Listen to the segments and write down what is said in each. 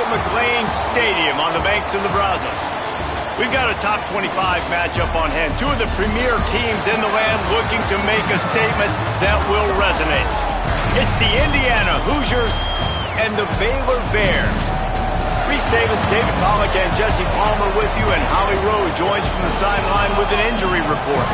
McLean Stadium on the banks of the Brazos. We've got a top 25 matchup on hand. Two of the premier teams in the land looking to make a statement that will resonate. It's the Indiana Hoosiers and the Baylor Bears. Reese Davis, David Pollack, and Jesse Palmer with you, and Holly Rowe joins from the sideline with an injury report.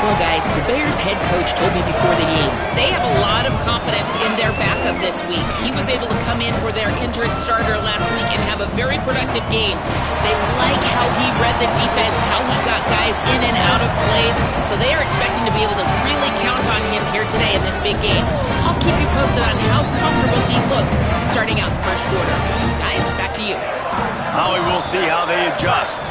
Well, guys, the Bears head coach told me before the game they have a lot of confidence in their backup this week. He was able to come in for their injured starter last week and have a very productive game. They like how he read the defense, how he got guys in and out of plays, so they are expecting to be able to really count on him here today in this big game. I'll keep you posted on how comfortable he looks starting out the first quarter. Guys, back to you. Holly, we'll see how they adjust.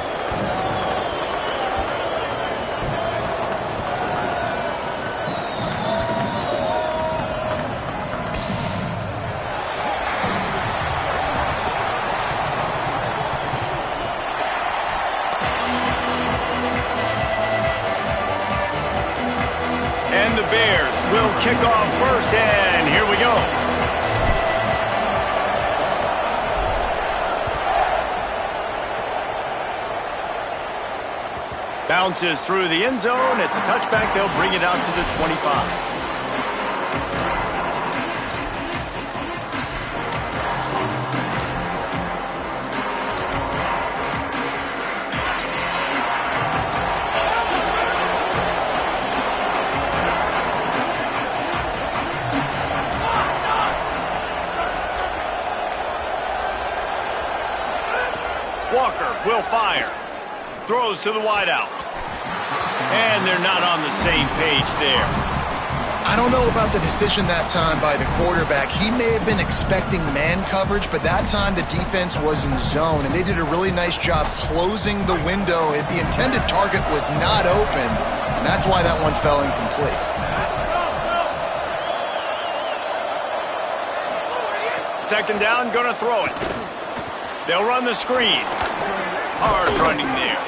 And the Bears will kick off first, and here we go. Bounces through the end zone. It's a touchback. They'll bring it out to the 25. Walker will fire. Throws to the wideout. And they're not on the same page there. I don't know about the decision that time by the quarterback. He may have been expecting man coverage, but that time the defense was in zone, and they did a really nice job closing the window. The intended target was not open, and that's why that one fell incomplete. Second down, gonna throw it. They'll run the screen. Hard running there.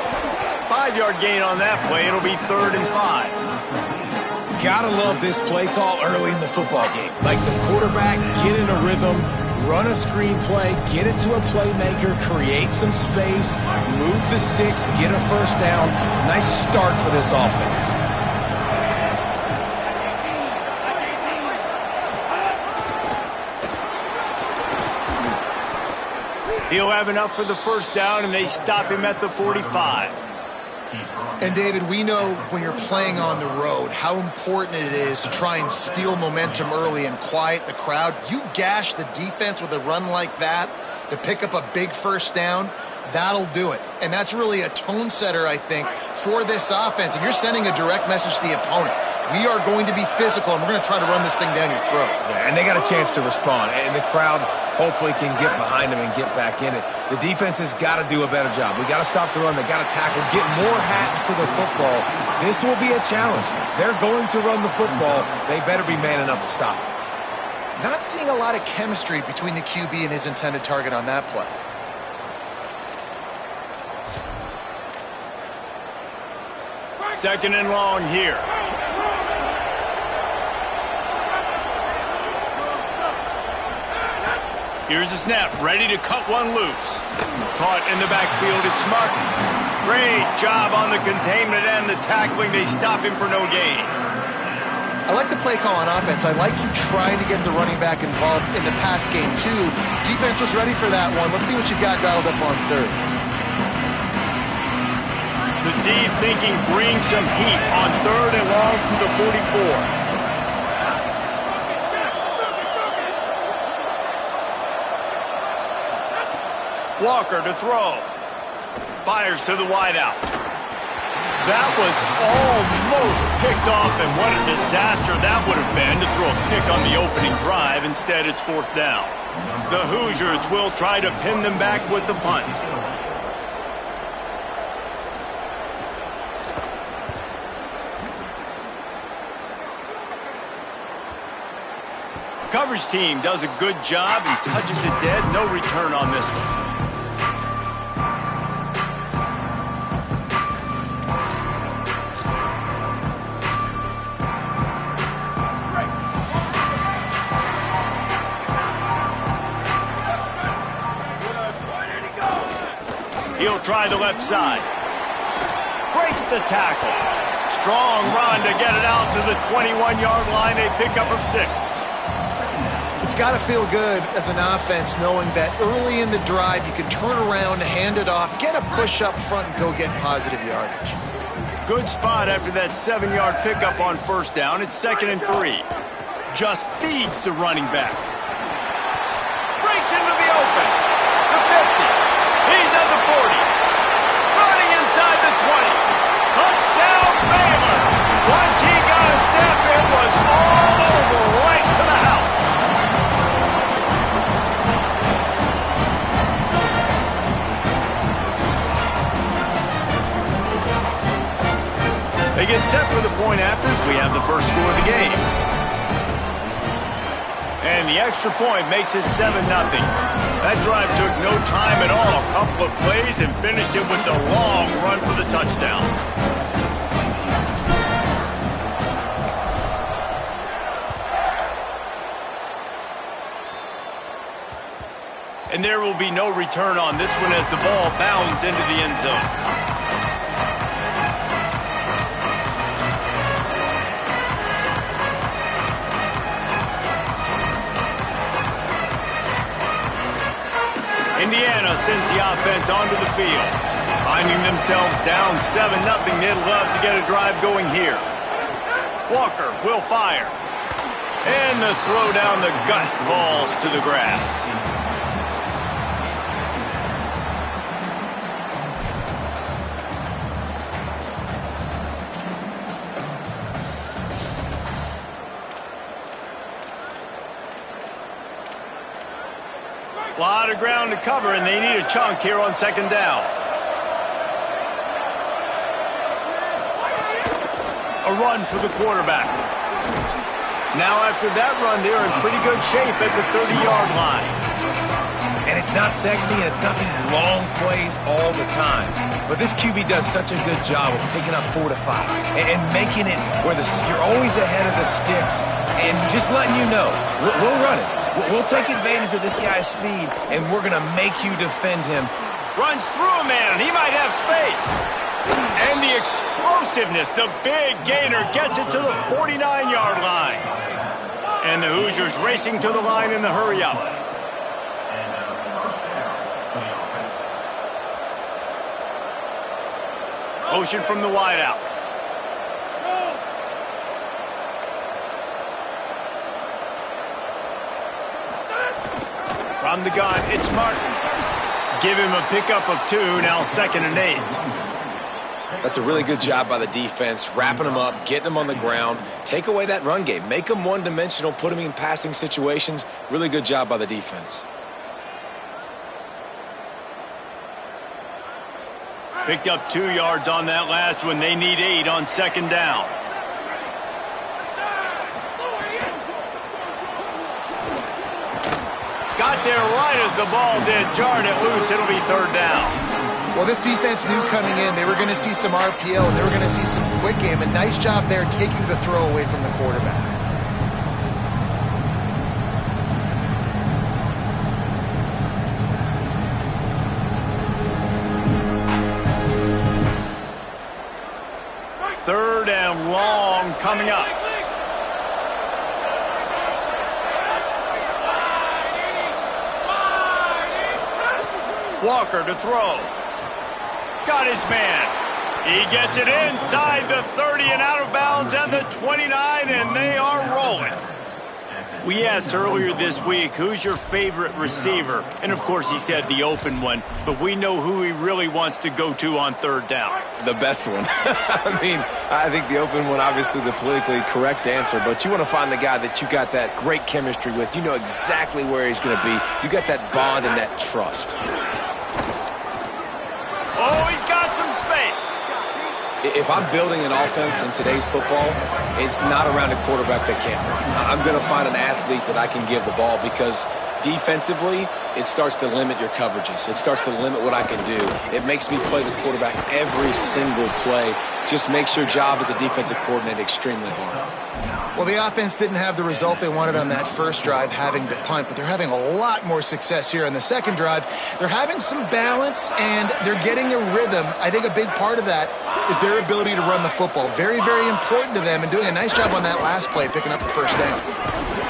5-yard gain on that play. It'll be 3rd and 5. Gotta love this play call early in the football game. Like the quarterback, get in a rhythm, run a screen play, get it to a playmaker, create some space, move the sticks, get a first down. Nice start for this offense. He'll have enough for the first down, and they stop him at the 45. And, David, we know when you're playing on the road how important it is to try and steal momentum early and quiet the crowd. You gash the defense with a run like that to pick up a big first down, that'll do it. And that's really a tone setter, I think, for this offense. And you're sending a direct message to the opponent. We are going to be physical, and we're going to try to run this thing down your throat. Yeah, and they got a chance to respond. And the crowd hopefully can get behind them and get back in it. The defense has got to do a better job. We got to stop the run. They got to tackle, get more hats to the football. This will be a challenge. They're going to run the football. They better be man enough to stop it. Not seeing a lot of chemistry between the QB and his intended target on that play. Second and long here. Here's the snap, ready to cut one loose. Caught in the backfield, it's Martin. Great job on the containment and the tackling. They stop him for no gain. I like the play call on offense. I like you trying to get the running back involved in the pass game, too. Defense was ready for that one. Let's see what you got dialed up on 3rd. The D thinking bring some heat on 3rd and long from the 44. Walker to throw. Fires to the wideout. That was almost picked off, and what a disaster that would have been to throw a pick on the opening drive. Instead, it's 4th down. The Hoosiers will try to pin them back with the punt. Coverage team does a good job and touches it dead. No return on this one. try the left side. Breaks the tackle. Strong run to get it out to the 21-yard line, a pickup of 6. It's got to feel good as an offense knowing that early in the drive you can turn around, hand it off, get a push up front, and go get positive yardage. Good spot after that 7-yard pickup on first down. It's 2nd and 3. Just feeds the running back. Breaks into the open. The 50. He's at the 40. Running inside the 20. Touchdown, Baylor. Once he got a step, it was all over right to the house. They get set for the point afters. We have the first score of the game. And the extra point makes it 7-0. That drive took no time at all. A couple of plays and finished it with the long run for the touchdown. And there will be no return on this one as the ball bounds into the end zone. Indiana sends the offense onto the field. Finding themselves down 7-0, they'd love to get a drive going here. Walker will fire. And the throw down the gut falls to the grass. A lot of ground to cover, and they need a chunk here on 2nd down. A run for the quarterback. Now after that run, they're in pretty good shape at the 30-yard line. And it's not sexy, and it's not these long plays all the time. But this QB does such a good job of picking up 4 to 5 and making it where you're always ahead of the sticks and just letting you know, we'll run it. We'll take advantage of this guy's speed, and we're going to make you defend him. Runs through a man, and he might have space. And the explosiveness, the big gainer gets it to the 49-yard line. And the Hoosiers racing to the line in the hurry-up. Motion from the wideout. From the gun, it's Martin. Give him a pickup of 2, now 2nd and 8. That's a really good job by the defense, wrapping them up, getting them on the ground. Take away that run game. Make them one-dimensional, put them in passing situations. Really good job by the defense. Picked up 2 yards on that last one. They need 8 on 2nd down. Got there right as the ball did. Jarred it loose. It'll be 3rd down. Well, this defense knew coming in they were going to see some RPO and they were going to see some quick game. And nice job there taking the throw away from the quarterback. Third and long coming up. Walker to throw. Got his man. He gets it inside the 30 and out of bounds at the 29, and they are rolling. We asked earlier this week, who's your favorite receiver? And, of course, he said the open one, but we know who he really wants to go to on 3rd down. The best one. I mean, I think the open one, obviously the politically correct answer, but you want to find the guy that you got that great chemistry with. You know exactly where he's going to be. You got that bond and that trust. Oh, he's got some space. If I'm building an offense in today's football, it's not around a quarterback that can't run. I'm going to find an athlete that I can give the ball because Defensively, it starts to limit your coverages. It starts to limit what I can do. It makes me play the quarterback every single play. Just makes your job as a defensive coordinator extremely hard. Well, the offense didn't have the result they wanted on that first drive, having to punt, but they're having a lot more success here on the second drive. They're having some balance, and they're getting a rhythm. I think a big part of that is their ability to run the football. Very, very important to them, and doing a nice job on that last play, picking up the first down.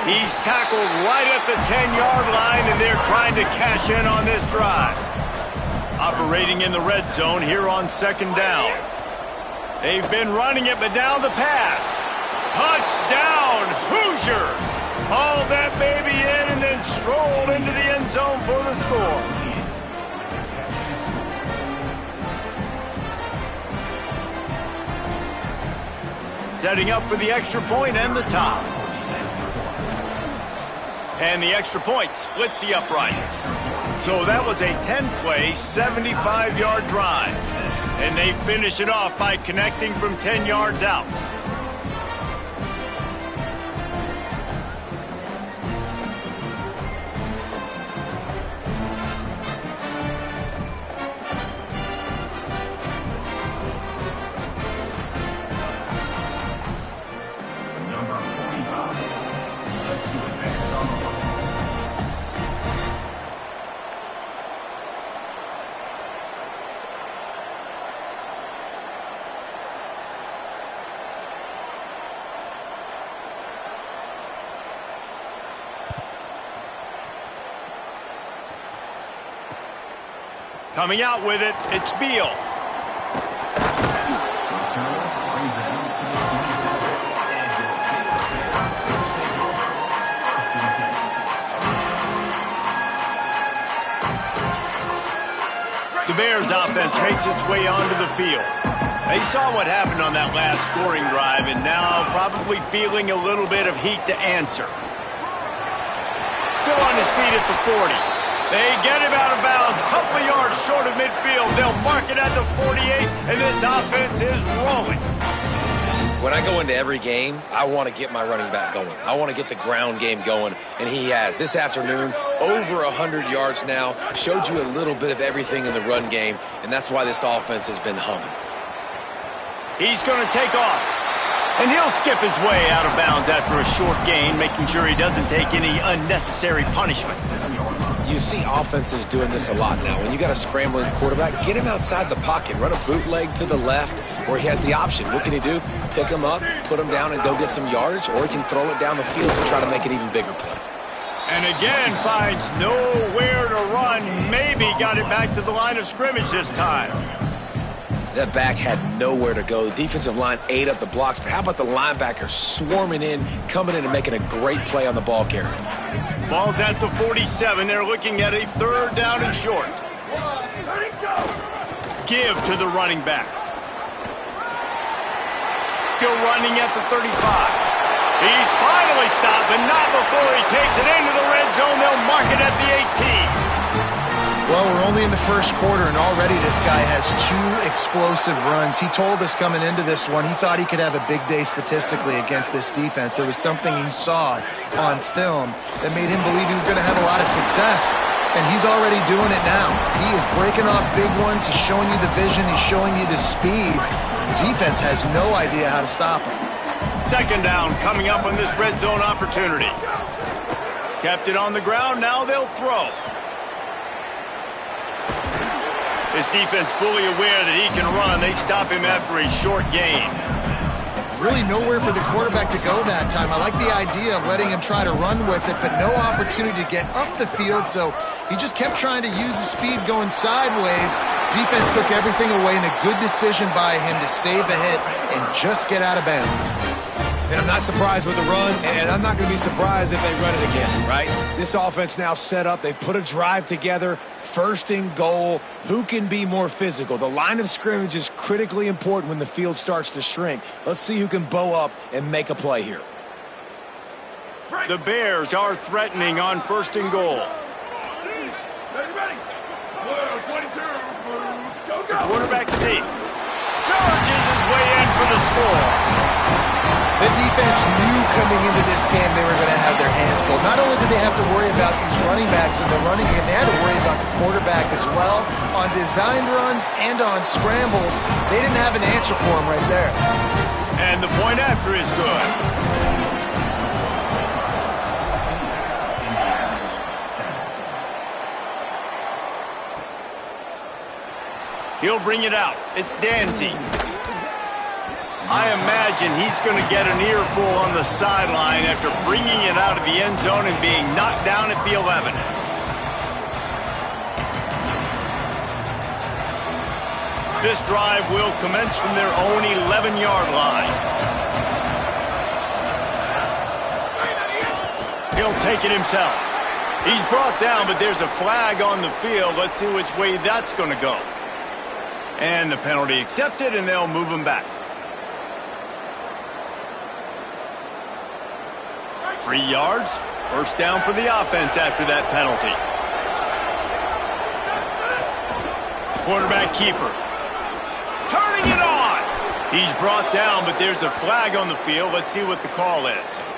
He's tackled right at the 10-yard line, and they're trying to cash in on this drive. Operating in the red zone here on second down. They've been running it, but now the pass. Touchdown, Hoosiers! Hauled that baby in and then strolled into the end zone for the score. Setting up for the extra point and the top. And the extra point splits the uprights. So that was a 10-play, 75-yard drive. And they finish it off by connecting from 10 yards out. Coming out with it, it's Beal. The Bears offense makes its way onto the field. They saw what happened on that last scoring drive and now probably feeling a little bit of heat to answer. Still on his feet at the 40. They get him out of bounds, couple of yards short of midfield. They'll mark it at the 48, and this offense is rolling. When I go into every game, I want to get my running back going. I want to get the ground game going, and he has. This afternoon, over 100 yards now, showed you a little bit of everything in the run game, and that's why this offense has been humming. He's going to take off, and he'll skip his way out of bounds after a short gain, making sure he doesn't take any unnecessary punishment. You see offenses doing this a lot now. When you got a scrambling quarterback, get him outside the pocket. Run a bootleg to the left where he has the option. What can he do? Pick him up, put him down, and go get some yardage, or he can throw it down the field to try to make an even bigger play. And again, finds nowhere to run. Maybe got it back to the line of scrimmage this time. That back had nowhere to go. The defensive line ate up the blocks, but how about the linebacker swarming in, coming in and making a great play on the ball carrier? Ball's at the 47. They're looking at a third down and short. Give to the running back. Still running at the 35. He's finally stopped, but not before he takes it into the red zone. They'll mark it at the 18. Well, we're only in the first quarter, and already this guy has 2 explosive runs. He told us coming into this one he thought he could have a big day statistically against this defense. There was something he saw on film that made him believe he was going to have a lot of success, and he's already doing it now. He is breaking off big ones. He's showing you the vision. He's showing you the speed. The defense has no idea how to stop him. Second down coming up on this red zone opportunity. Kept it on the ground. Now they'll throw. This defense fully aware that he can run. They stop him after a short gain. Really nowhere for the quarterback to go that time. I like the idea of letting him try to run with it, but no opportunity to get up the field, so he just kept trying to use the speed going sideways. Defense took everything away, and a good decision by him to save a hit and just get out of bounds. And I'm not surprised with the run, and I'm not going to be surprised if they run it again, right? This offense now set up. They've put a drive together, first and goal. Who can be more physical? The line of scrimmage is critically important when the field starts to shrink. Let's see who can bow up and make a play here. The Bears are threatening on first and goal. The quarterback sneak. Surges his way in for the score. The defense defense knew coming into this game they were going to have their hands full. Not only did they have to worry about these running backs in the running game, they had to worry about the quarterback as well. On designed runs and on scrambles, they didn't have an answer for him right there. And the point after is good. He'll bring it out. It's Danzy. I imagine he's going to get an earful on the sideline after bringing it out of the end zone and being knocked down at the 11. This drive will commence from their own 11-yard line. He'll take it himself. He's brought down, but there's a flag on the field. Let's see which way that's going to go. And the penalty accepted, and they'll move him back. 3 yards. First down for the offense after that penalty. Quarterback keeper. Turning it on. He's brought down, but there's a flag on the field. Let's see what the call is.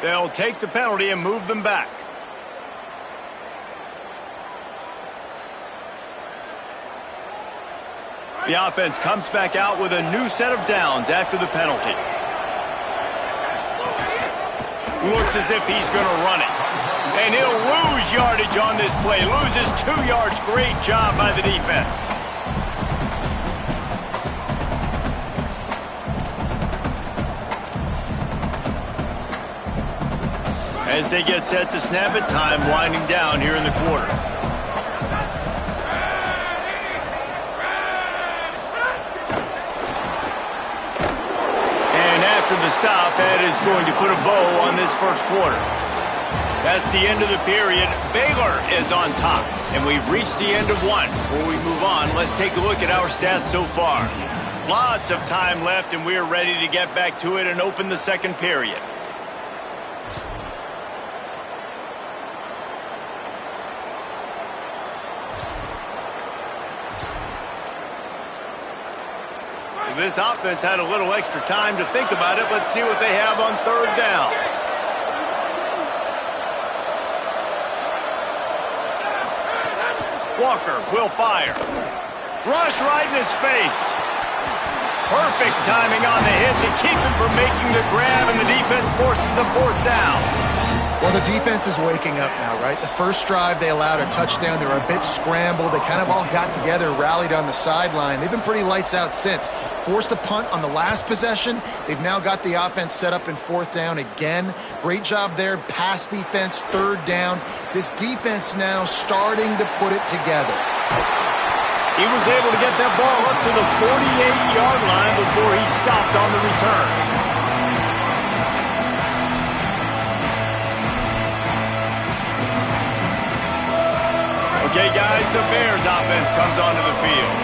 They'll take the penalty and move them back. The offense comes back out with a new set of downs after the penalty. Looks as if he's going to run it. And he'll lose yardage on this play. Loses 2 yards. Great job by the defense. As they get set to snap it, time winding down here in the quarter. The stop that is going to put a bow on this first quarter. That's the end of the period. Baylor is on top, and we've reached the end of one. Before we move on, let's take a look at our stats so far. Lots of time left, and we're ready to get back to it and open the second period. This offense had a little extra time to think about it. Let's see what they have on third down. Walker will fire. Rush right in his face. Perfect timing on the hit to keep him from making the grab, and the defense forces a fourth down. Well, the defense is waking up now, right? The first drive, they allowed a touchdown. They were a bit scrambled. They kind of all got together, rallied on the sideline. They've been pretty lights out since. Forced a punt on the last possession. They've now got the offense set up in fourth down again. Great job there. Pass defense, third down. This defense now starting to put it together. He was able to get that ball up to the 48-yard line before he stopped on the return. Okay, guys, the Bears offense comes onto the field.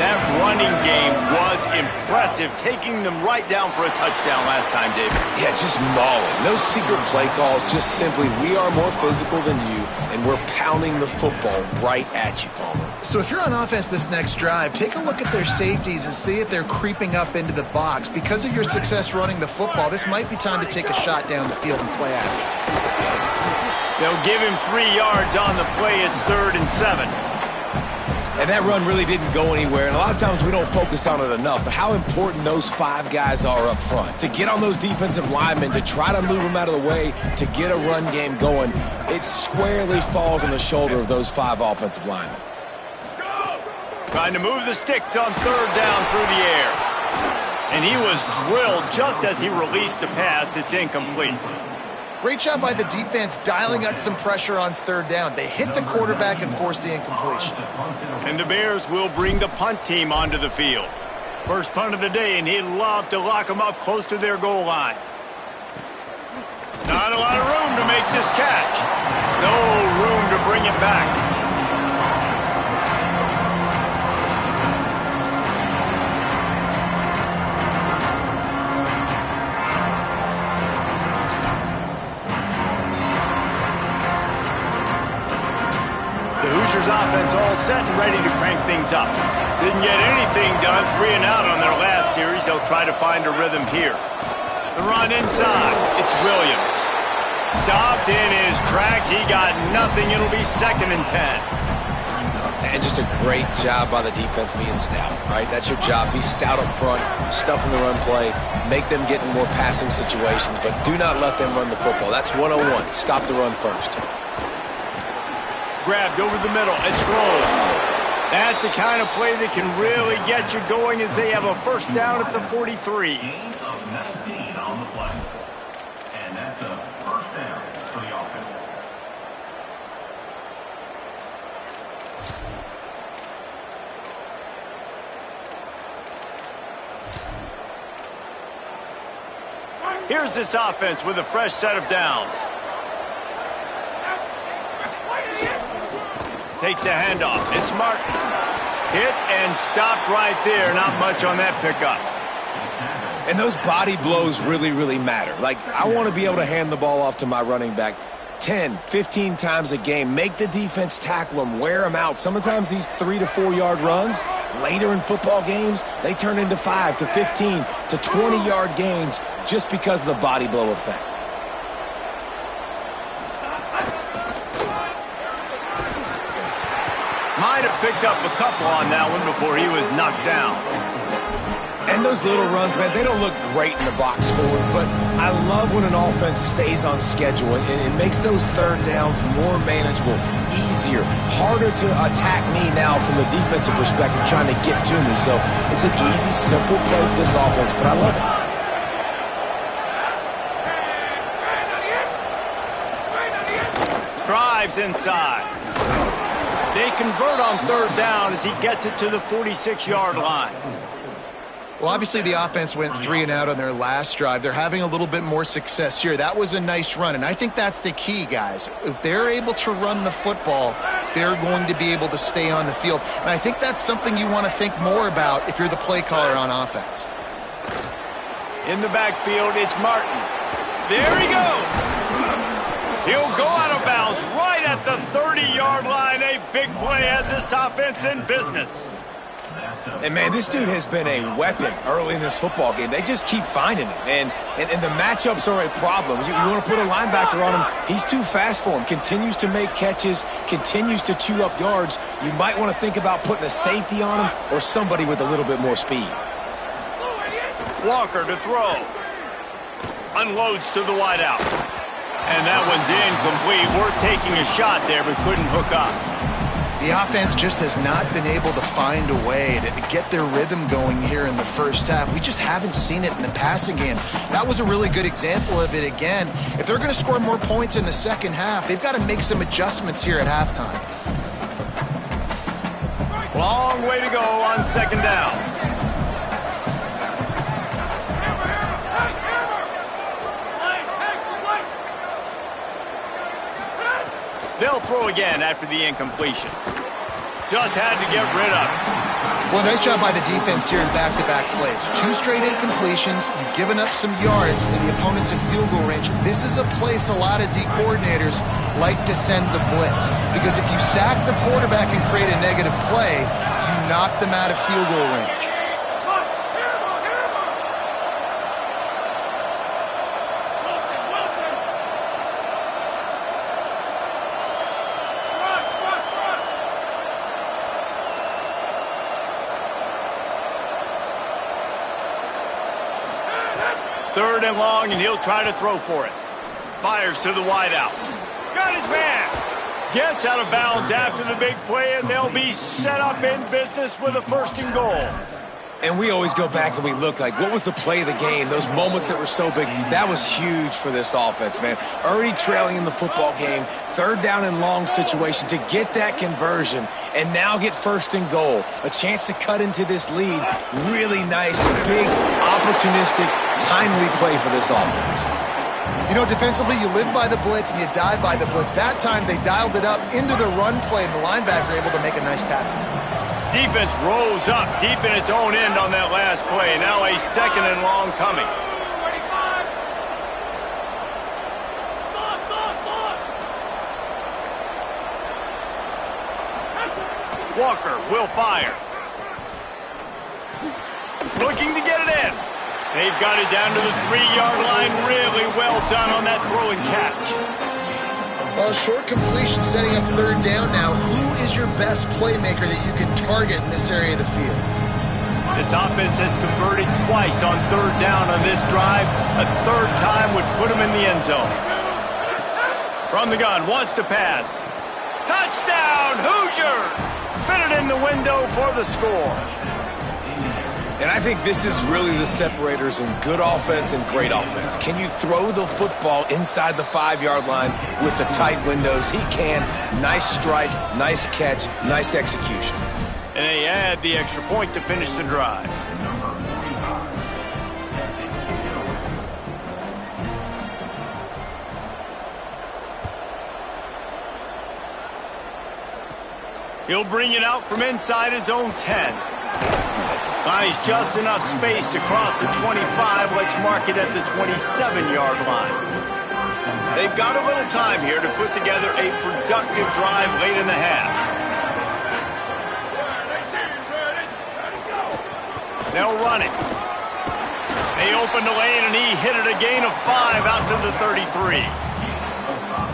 That running game was impressive, taking them right down for a touchdown last time, David. Yeah, just mauling. No secret play calls, just simply we are more physical than you, and we're pounding the football right at you, Palmer. So if you're on offense this next drive, take a look at their safeties and see if they're creeping up into the box. Because of your success running the football, this might be time to take a shot down the field and play action. They'll give him 3 yards on the play. It's 3rd and 7. And that run really didn't go anywhere, and a lot of times we don't focus on it enough, but how important those 5 guys are up front. To get on those defensive linemen, to try to move them out of the way, to get a run game going, it squarely falls on the shoulder of those 5 offensive linemen. Trying to move the sticks on third down through the air. And he was drilled just as he released the pass. It's incomplete. Great job by the defense dialing out some pressure on third down. They hit the quarterback and forced the incompletion. And the Bears will bring the punt team onto the field. First punt of the day, and he'd love to lock them up close to their goal line. Not a lot of room to make this catch. No room to bring it back. Offense all set and ready to crank things up. Didn't get anything done, 3 and out on their last series. They'll try to find a rhythm here. The run inside. It's Williams. Stopped in his tracks. He got nothing. It'll be 2nd and 10. And just a great job by the defense being stout, right? That's your job. Be stout up front, stuff in the run play, make them get in more passing situations, but do not let them run the football. That's 101. Stop the run first. Grabbed over the middle. It's Rhodes. That's the kind of play that can really get you going as they have a 1st down at the 43. Gain of 19 on the play. And that's a 1st down for the offense. Here's this offense with a fresh set of downs. Takes the handoff. It's Martin. Hit and stopped right there. Not much on that pickup. And those body blows really, really matter. Like, I want to be able to hand the ball off to my running back 10, 15 times a game. Make the defense tackle them, wear them out. Sometimes these 3 to 4 yard runs, later in football games, they turn into 5 to 15 to 20 yard gains just because of the body blow effect. Might have picked up a couple on that one before he was knocked down. And those little runs, man, they don't look great in the box score, but I love when an offense stays on schedule, and it makes those 3rd downs more manageable, easier, harder to attack me now from the defensive perspective trying to get to me. So it's an easy, simple play for this offense, but I love it. Drives inside. They convert on 3rd down as he gets it to the 46-yard line. Well, obviously the offense went 3 and out on their last drive. They're having a little bit more success here. That was a nice run, and I think that's the key, guys. If they're able to run the football, they're going to be able to stay on the field. And I think that's something you want to think more about if you're the play caller on offense. In the backfield, it's Martin. There he goes. He'll go out of bounds right at the 30-yard line. A big play has this offense in business. And, man, this dude has been a weapon early in this football game. They just keep finding him. And the matchups are a problem. You want to put a linebacker on him. He's too fast for him. Continues to make catches. Continues to chew up yards. You might want to think about putting a safety on him or somebody with a little bit more speed. Walker to throw. Unloads to the wideout. And that one's incomplete. Worth taking a shot there, but couldn't hook up. The offense just has not been able to find a way to get their rhythm going here in the 1st half. We just haven't seen it in the passing game. That was a really good example of it again. If they're going to score more points in the 2nd half, they've got to make some adjustments here at halftime. Long way to go on 2nd down. They'll throw again after the incompletion. Just had to get rid of it. Well, nice job by the defense here in back-to-back plays. 2 straight incompletions. You've given up some yards, and the opponent's in field goal range. This is a place a lot of D coordinators like to send the blitz, because if you sack the quarterback and create a negative play, you knock them out of field goal range. Third and long, and he'll try to throw for it. Fires to the wideout. Got his man. Gets out of bounds after the big play, and they'll be set up in business with a 1st and goal. And we always go back and we look like, what was the play of the game? Those moments that were so big, that was huge for this offense, man. Already trailing in the football game, 3rd down and long situation to get that conversion and now get 1st and goal. A chance to cut into this lead. Really nice, big, opportunistic, timely play for this offense. You know, defensively, you live by the blitz and you die by the blitz. That time they dialed it up into the run play, and the linebacker able to make a nice tackle. Defense rose up deep in its own end on that last play. Now a 2nd and long coming. Walker will fire. Looking to get it in. They've got it down to the 3-yard line. Really well done on that throw and catch. Well, short completion setting up third down now. Who is your best playmaker that you can target in this area of the field? This offense has converted twice on third down on this drive. A third time would put them in the end zone. From the gun, wants to pass. Touchdown, Hoosiers! Fitted in the window for the score. And I think this is really the separators in good offense and great offense. Can you throw the football inside the 5-yard line with the tight windows? He can. Nice strike, nice catch, nice execution. And they add the extra point to finish the drive. He'll bring it out from inside his own 10. Buys just enough space to cross the 25. Let's mark it at the 27-yard line. They've got a little time here to put together a productive drive late in the half. They'll run it. They open the lane, and he hit it a gain of 5 out to the 33.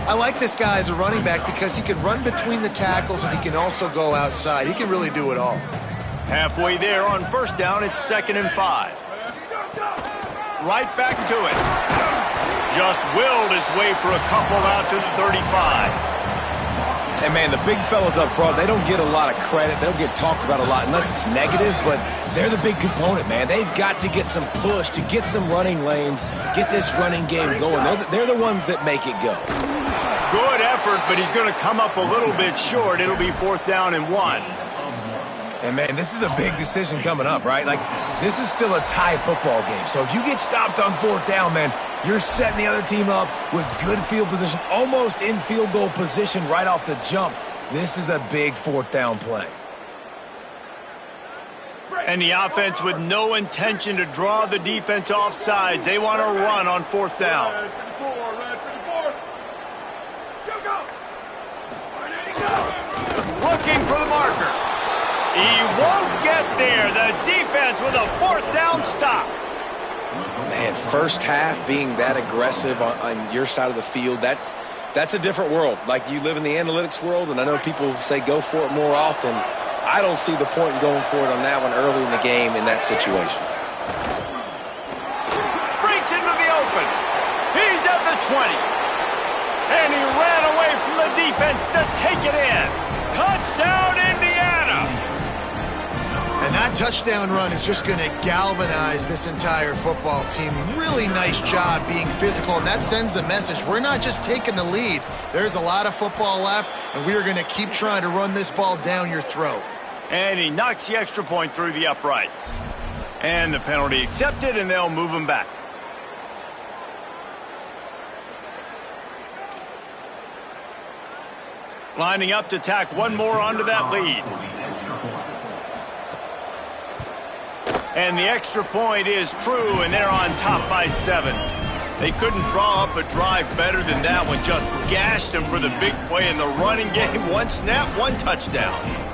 I like this guy as a running back because he can run between the tackles and he can also go outside. He can really do it all. Halfway there on first down, it's 2nd and 5. Right back to it. Just willed his way for a couple out to the 35. And, man, the big fellas up front, they don't get a lot of credit. They don't get talked about a lot unless it's negative, but they're the big component, man. They've got to get some push, to get some running lanes, get this running game going. They're the ones that make it go. Good effort, but he's going to come up a little bit short. It'll be 4th down and 1. And, man, this is a big decision coming up, right? Like, this is still a tie football game. So if you get stopped on 4th down, man, you're setting the other team up with good field position, almost in field goal position right off the jump. This is a big 4th down play. And the offense with no intention to draw the defense off sides. They want to run on 4th down. Looking for the marker. He won't get there. The defense with a 4th down stop. Man, first half being that aggressive on your side of the field, that's a different world. Like, you live in the analytics world, and I know people say go for it more often. I don't see the point in going for it on that one early in the game in that situation. Breaks into the open. He's at the 20. And he ran away from the defense to take it in. Touchdown, Indiana! And that touchdown run is just going to galvanize this entire football team. Really nice job being physical, and that sends a message. We're not just taking the lead. There's a lot of football left, and we are going to keep trying to run this ball down your throat. And he knocks the extra point through the uprights. And the penalty accepted, and they'll move him back. Lining up to tack one more onto that lead. And the extra point is true, and they're on top by 7. They couldn't draw up a drive better than that one. Just gashed them for the big play in the running game. 1 snap, 1 touchdown.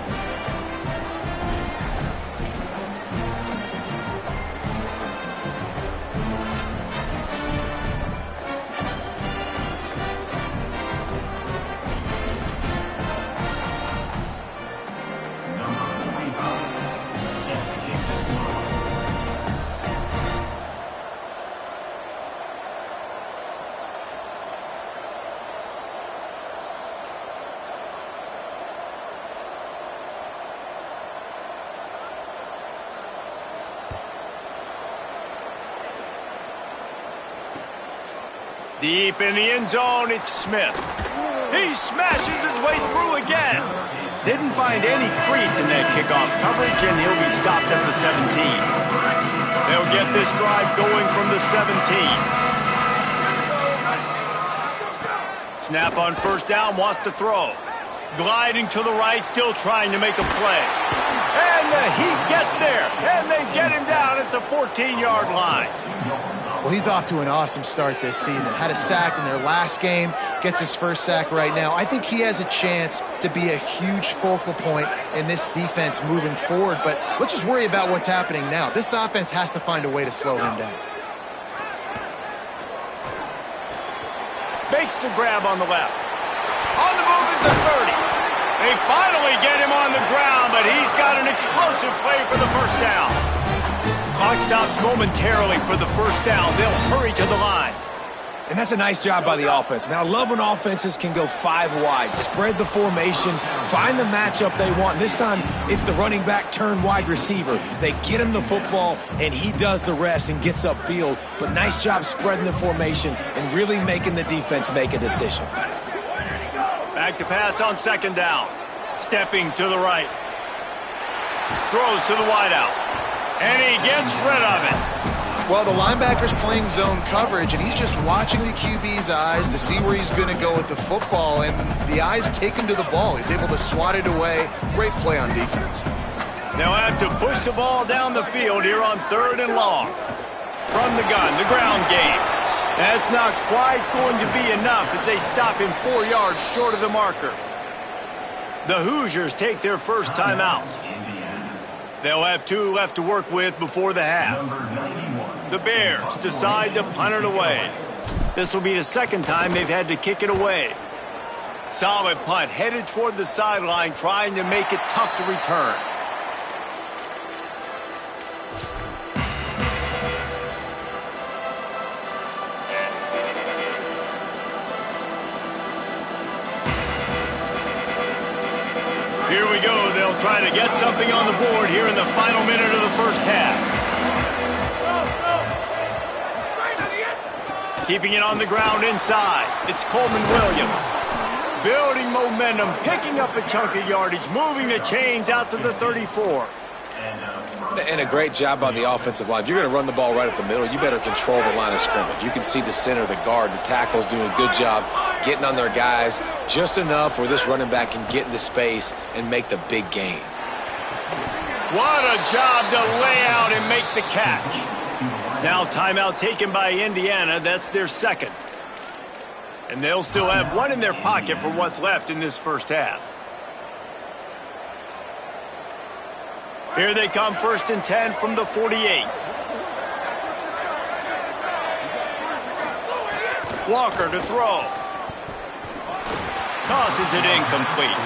Deep in the end zone, it's Smith. He smashes his way through again. Didn't find any crease in that kickoff coverage, and he'll be stopped at the 17. They'll get this drive going from the 17. Snap on first down, wants to throw. Gliding to the right, still trying to make a play. And he gets there, and they get him down at the the 14-yard line. Well, he's off to an awesome start this season. Had a sack in their last game, gets his first sack right now. I think he has a chance to be a huge focal point in this defense moving forward, but let's just worry about what's happening now. This offense has to find a way to slow him down. Makes the grab on the left. On the move at the 30. They finally get him on the ground, but he's got an explosive play for the first down. Clock stops momentarily for the first down. They'll hurry to the line. And that's a nice job by the offense. Man, I love when offenses can go 5 wide, spread the formation, find the matchup they want. This time, it's the running back turned wide receiver. They get him the football, and he does the rest and gets upfield. But nice job spreading the formation and really making the defense make a decision. Back to pass on second down. Stepping to the right. Throws to the wideout. And he gets rid of it. Well, the linebacker's playing zone coverage, and he's just watching the QB's eyes to see where he's going to go with the football, and the eyes take him to the ball. He's able to swat it away. Great play on defense. They'll have to push the ball down the field here on 3rd and long. From the gun, the ground game. That's not quite going to be enough as they stop him 4 yards short of the marker. The Hoosiers take their first timeout. They'll have 2 left to work with before the half. The Bears decide to punt it away. This will be the second time they've had to kick it away. Solid punt, headed toward the sideline, trying to make it tough to return. Here we go. They'll try to get something on the board here in the final minute of the first half. Keeping it on the ground inside. It's Coleman Williams. Building momentum, picking up a chunk of yardage, moving the chains out to the 34. And a great job by the offensive line. If you're going to run the ball right at the middle, you better control the line of scrimmage. You can see the center, the guard, the tackles doing a good job getting on their guys just enough where this running back can get into space and make the big gain. What a job to lay out and make the catch. Now timeout taken by Indiana. That's their second. And they'll still have 1 in their pocket for what's left in this first half. Here they come, 1st and 10 from the 48. Walker to throw. Tosses it incomplete.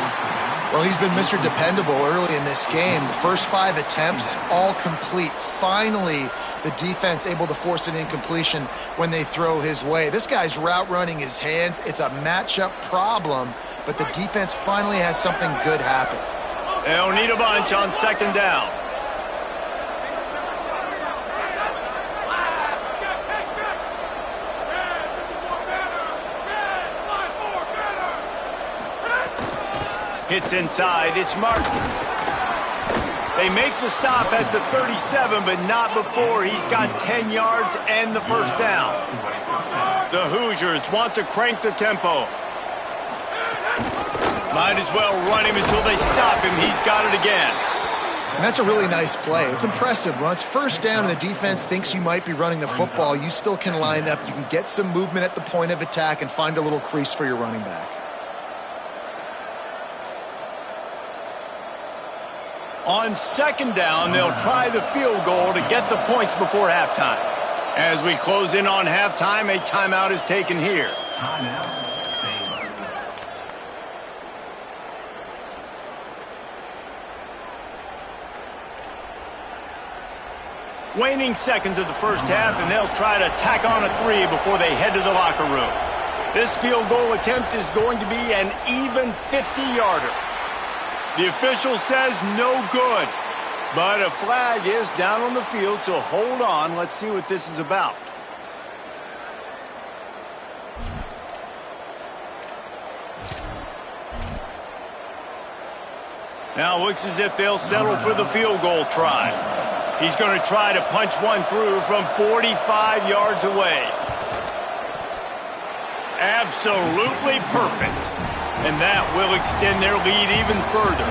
Well, he's been Mr. Dependable early in this game. The first 5 attempts, all complete. Finally, the defense able to force an incompletion when they throw his way. This guy's route running his hands. It's a matchup problem, but the defense finally has something good happen. They'll need a bunch on second down. Hits inside. It's Martin. They make the stop at the 37, but not before he's got 10 yards and the first down. The Hoosiers want to crank the tempo. Might as well run him until they stop him. He's got it again. And that's a really nice play. It's impressive. When it's first down and the defense thinks you might be running the football, you still can line up. You can get some movement at the point of attack and find a little crease for your running back. On second down, they'll try the field goal to get the points before halftime. As we close in on halftime, a timeout is taken here. Waning seconds of the first half, and they'll try to tack on a 3 before they head to the locker room. This field goal attempt is going to be an even 50-yarder. The official says no good, but a flag is down on the field, so hold on. Let's see what this is about. Now looks as if they'll settle for the field goal try. He's going to try to punch one through from 45 yards away. Absolutely perfect. And that will extend their lead even further.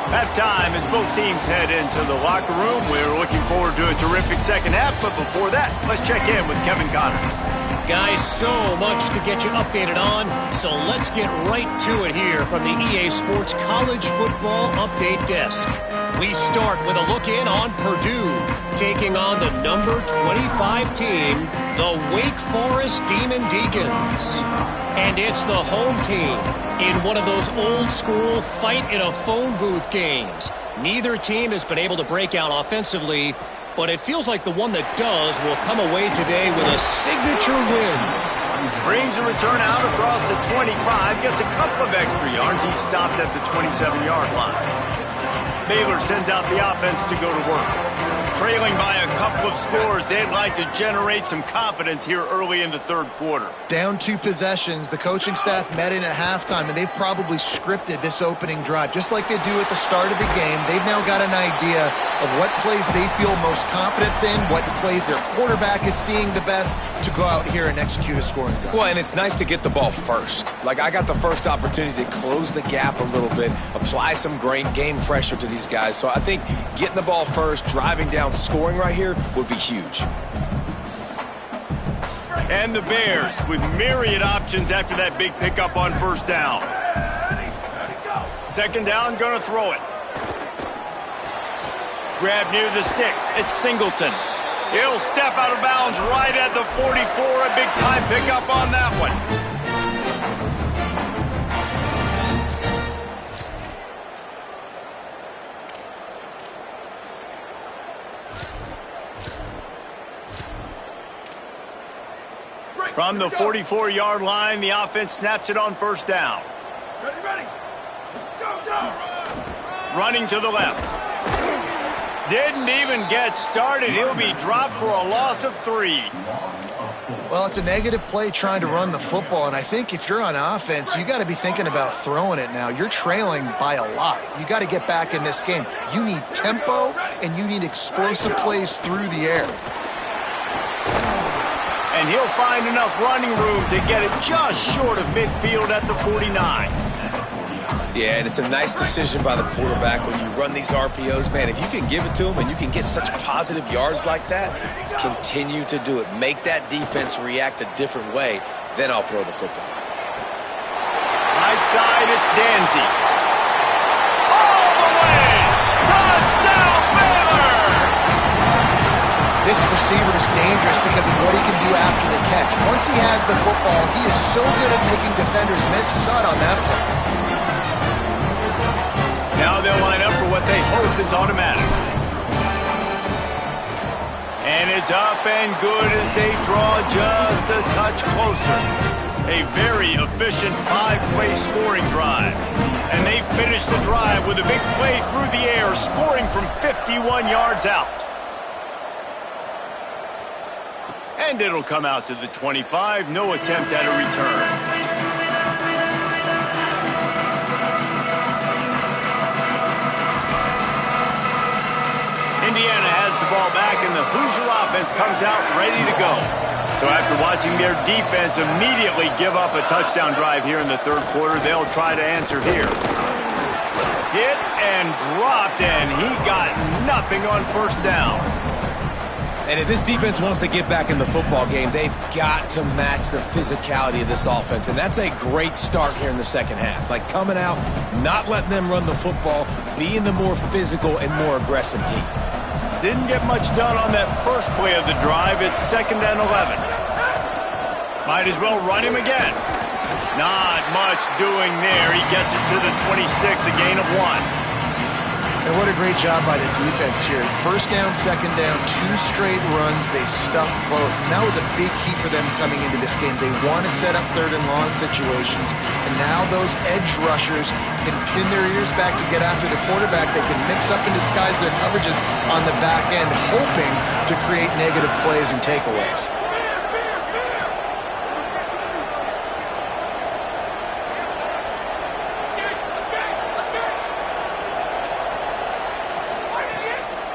Halftime as both teams head into the locker room. We're looking forward to a terrific second half, but before that, let's check in with Kevin Connors. Guys, so much to get you updated on, so let's get right to it here from the EA Sports College Football Update Desk. We start with a look in on Purdue, taking on the number 25 team, the Wake Forest Demon Deacons. And it's the home team in one of those old-school fight-in-a-phone-booth games. Neither team has been able to break out offensively, but it feels like the one that does will come away today with a signature win. Brings a return out across the 25, gets a couple of extra yards. He stopped at the 27-yard line. Baylor sends out the offense to go to work. Trailing by a couple of scores, they'd like to generate some confidence here early in the third quarter. Down 2 possessions, the coaching staff met in at halftime, and they've probably scripted this opening drive. Just like they do at the start of the game, they've now got an idea of what plays they feel most confident in, what plays their quarterback is seeing the best to go out here and execute a scoring drive. Well, and it's nice to get the ball first. Like, I got the first opportunity to close the gap a little bit, apply some great game pressure to these guys. So I think getting the ball first, driving down, scoring right here would be huge. And the Bears with myriad options after that big pickup on first down. Second down, gonna throw it. Grab near the sticks. It's Singleton. He'll step out of bounds right at the 44. A big time pickup on that one. From the 44-yard line, the offense snaps it on first down. Ready. Go. Running to the left. Didn't even get started. He'll be dropped for a loss of 3. Well, it's a negative play trying to run the football, and I think if you're on offense, you got to be thinking about throwing it now. You're trailing by a lot. You got to get back in this game. You need tempo, and you need explosive plays through the air. And he'll find enough running room to get it just short of midfield at the 49. Yeah, and it's a nice decision by the quarterback when you run these RPOs. Man, if you can give it to him and you can get such positive yards like that, continue to do it. Make that defense react a different way, then I'll throw the football. Right side, it's Danzy. All the way! Touchdown, Baylor! This receiver is dangerous because of what he can do after the catch. Once he has the football, he is so good at making defenders miss. You saw it on that play. Now they'll line up for what they hope is automatic. And it's up and good as they draw just a touch closer. A very efficient 5-play scoring drive. And they finish the drive with a big play through the air, scoring from 51 yards out. And it'll come out to the 25. No attempt at a return. Indiana has the ball back, and the Hoosier offense comes out ready to go. So after watching their defense immediately give up a touchdown drive here in the third quarter, they'll try to answer here. Hit and dropped, and he got nothing on first down. And if this defense wants to get back in the football game, they've got to match the physicality of this offense. And that's a great start here in the second half. Like coming out, not letting them run the football, being the more physical and more aggressive team. Didn't get much done on that first play of the drive. It's 2nd and 11. Might as well run him again. Not much doing there. He gets it to the 26, a gain of 1. And what a great job by the defense here. First down, second down, 2 straight runs. They stuffed both. And that was a big key for them coming into this game. They want to set up 3rd and long situations. And now those edge rushers can pin their ears back to get after the quarterback. They can mix up and disguise their coverages on the back end, hoping to create negative plays and takeaways.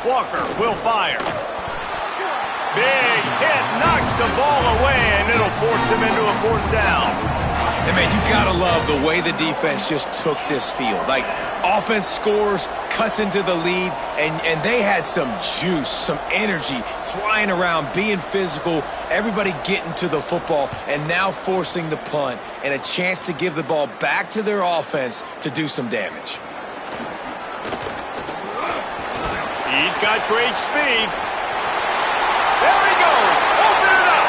Walker will fire. Big hit, knocks the ball away, and it'll force him into a 4th down. And, man, you got to love the way the defense just took this field. Like, offense scores, cuts into the lead, and they had some juice, some energy, flying around, being physical, everybody getting to the football, and now forcing the punt and a chance to give the ball back to their offense to do some damage. He's got great speed. There he goes. Open it up.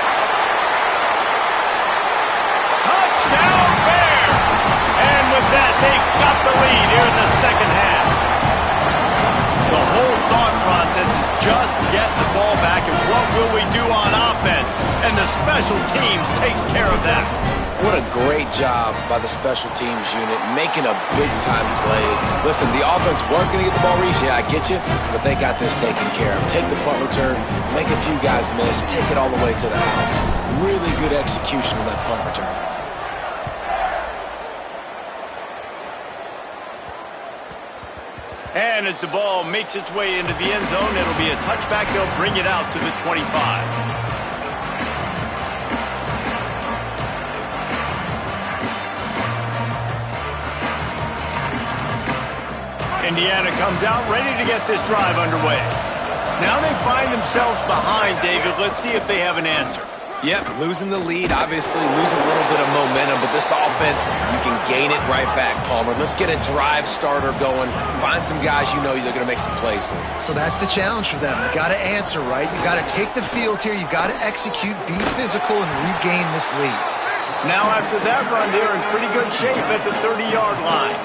Touchdown Bears. And with that, they've got the lead here in the second half. The whole thought process is just get the ball back and what will we do on offense? And the special teams takes care of that. What a great job by the special teams unit, making a big-time play. Listen, the offense was going to get the ball reached. Yeah, I get you, but they got this taken care of. Take the punt return, make a few guys miss, take it all the way to the house. Really good execution on that punt return. And as the ball makes its way into the end zone, it'll be a touchback. They'll bring it out to the 25. Indiana comes out ready to get this drive underway. Now they find themselves behind, David. Let's see if they have an answer. Yep, losing the lead, obviously lose a little bit of momentum, but this offense, you can gain it right back, Palmer. Let's get a drive starter going. Find some guys you know they're going to make some plays for you. So that's the challenge for them. You got to answer, right? You got to take the field here. You got to execute, be physical, and regain this lead. Now after that run, they're in pretty good shape at the 30-yard line.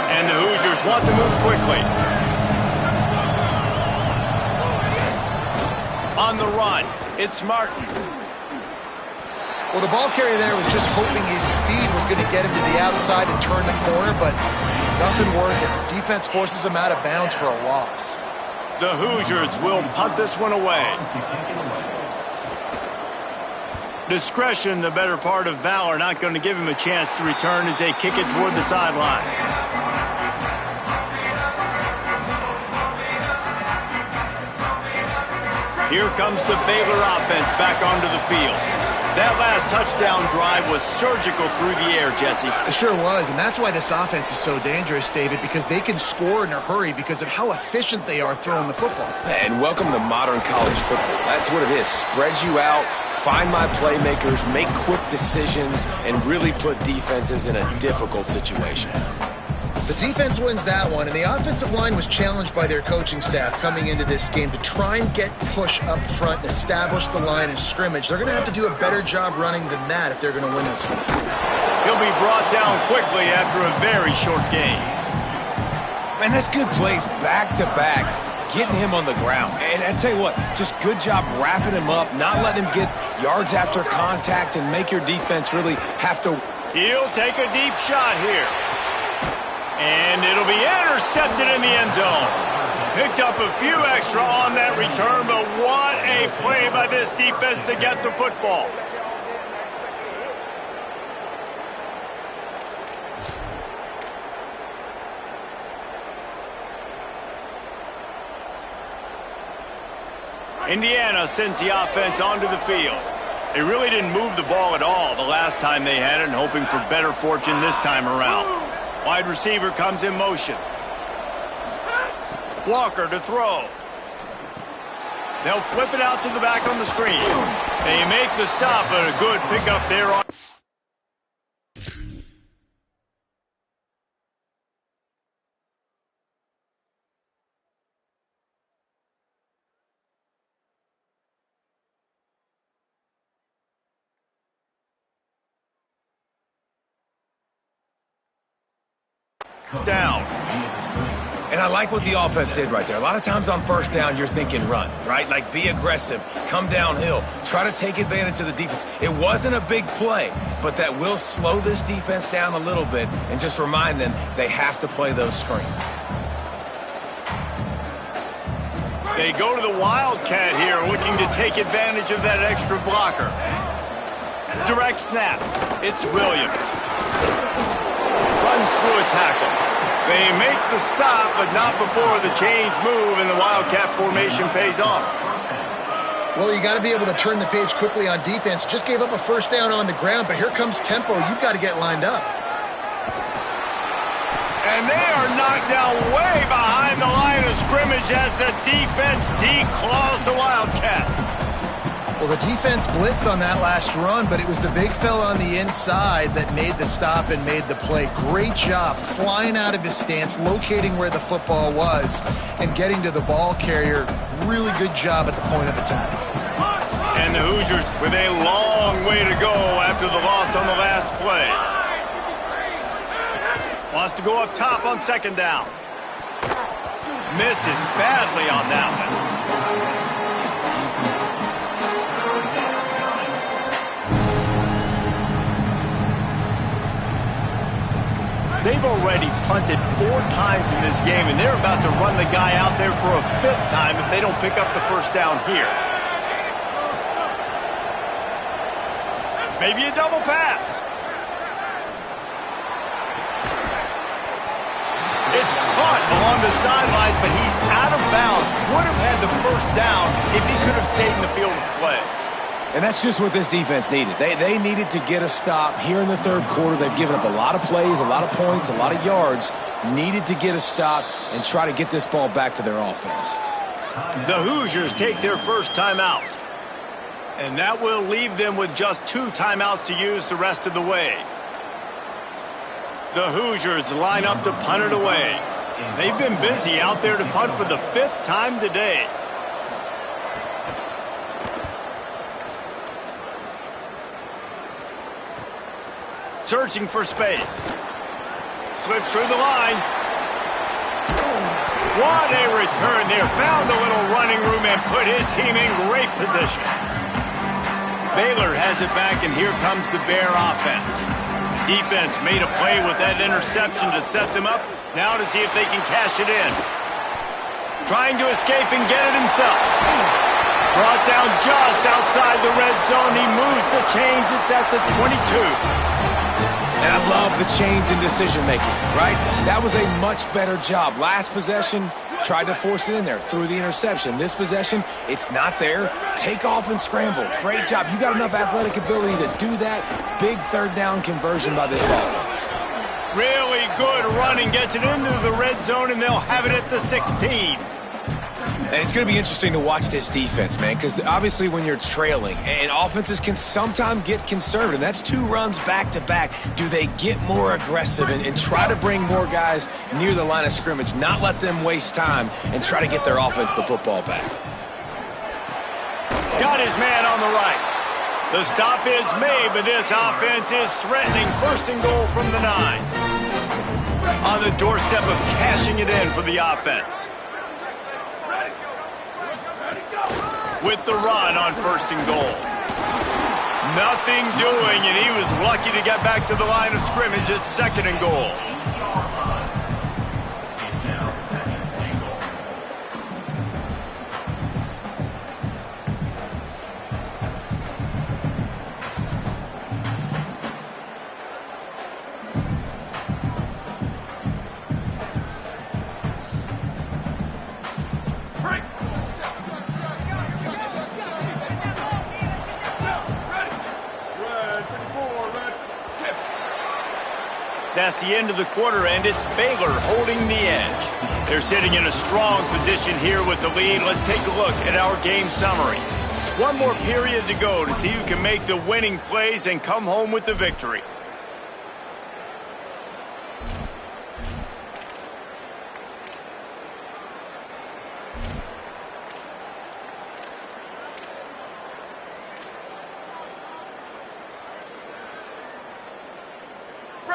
And the Hoosiers want to move quickly. On the run, it's Martin. Well, the ball carrier there was just hoping his speed was going to get him to the outside and turn the corner, but nothing working. Defense forces him out of bounds for a loss. The Hoosiers will punt this one away. Discretion, the better part of valor, not going to give him a chance to return as they kick it toward the sideline. Here comes the Baylor offense back onto the field. That last touchdown drive was surgical through the air, Jesse. It sure was, and that's why this offense is so dangerous, David, because they can score in a hurry because of how efficient they are throwing the football. And welcome to modern college football. That's what it is. Spread you out, find my playmakers, make quick decisions, and really put defenses in a difficult situation. The defense wins that one, and the offensive line was challenged by their coaching staff coming into this game to try and get push up front and establish the line and scrimmage. They're going to have to do a better job running than that if they're going to win this one. He'll be brought down quickly after a very short game. Man, that's good plays back to back, getting him on the ground. And I tell you what, just good job wrapping him up, not letting him get yards after contact and make your defense really have to. He'll take a deep shot here. And it'll be intercepted in the end zone. Picked up a few extra on that return, but what a play by this defense to get the football. Indiana sends the offense onto the field. They really didn't move the ball at all the last time they had it, and hoping for better fortune this time around. Wide receiver comes in motion. Walker to throw. They'll flip it out to the back on the screen. They make the stop, but a good pickup there on. Down. And I like what the offense did right there. A lot of times on first down, you're thinking run, right? Like be aggressive, come downhill, try to take advantage of the defense. It wasn't a big play, but that will slow this defense down a little bit and just remind them they have to play those screens. They go to the Wildcat here, looking to take advantage of that extra blocker. Direct snap. It's Williams. Runs through a tackle. They make the stop, but not before the chains move and the Wildcat formation pays off. Well, you got to be able to turn the page quickly on defense. Just gave up a first down on the ground, but here comes tempo. You've got to get lined up. And they are knocked down way behind the line of scrimmage as the defense declaws the Wildcat. Well, the defense blitzed on that last run, but it was the big fella on the inside that made the stop and made the play. Great job flying out of his stance, locating where the football was, and getting to the ball carrier. Really good job at the point of attack. And the Hoosiers with a long way to go after the loss on the last play. Wants to go up top on second down. Misses badly on that one. They've already punted 4 times in this game, and they're about to run the guy out there for a 5th time if they don't pick up the first down here. Maybe a double pass. It's caught along the sidelines, but he's out of bounds. Would have had the first down if he could have stayed in the field of play. And that's just what this defense needed. They needed to get a stop here in the third quarter. They've given up a lot of plays, a lot of points, a lot of yards. Needed to get a stop and try to get this ball back to their offense. The Hoosiers take their first timeout. And that will leave them with just 2 timeouts to use the rest of the way. The Hoosiers line up to punt it away. They've been busy out there to punt for the 5th time today. Searching for space. Slips through the line. What a return there. Found a little running room and put his team in great position. Baylor has it back, and here comes the Bear offense. Defense made a play with that interception to set them up. Now to see if they can cash it in. Trying to escape and get it himself. Brought down just outside the red zone. He moves the chains. It's at the 22. And I love the change in decision-making, right? That was a much better job. Last possession, tried to force it in there, threw the interception. This possession, it's not there. Take off and scramble. Great job. You got enough athletic ability to do that. Big third down conversion by this offense. Really good running. Gets it into the red zone, and they'll have it at the 16. And it's going to be interesting to watch this defense, man, because obviously when you're trailing, and offenses can sometimes get conservative. That's 2 runs back-to-back. Do they get more aggressive and try to bring more guys near the line of scrimmage, not let them waste time, and try to get their offense the football back? Got his man on the right. The stop is made, but this offense is threatening. 1st and goal from the 9. On the doorstep of cashing it in for the offense. With the run on 1st and goal. Nothing doing, and he was lucky to get back to the line of scrimmage at 2nd and goal. That's the end of the quarter, and it's Baylor holding the edge. They're sitting in a strong position here with the lead. Let's take a look at our game summary. 1 more period to go to see who can make the winning plays and come home with the victory.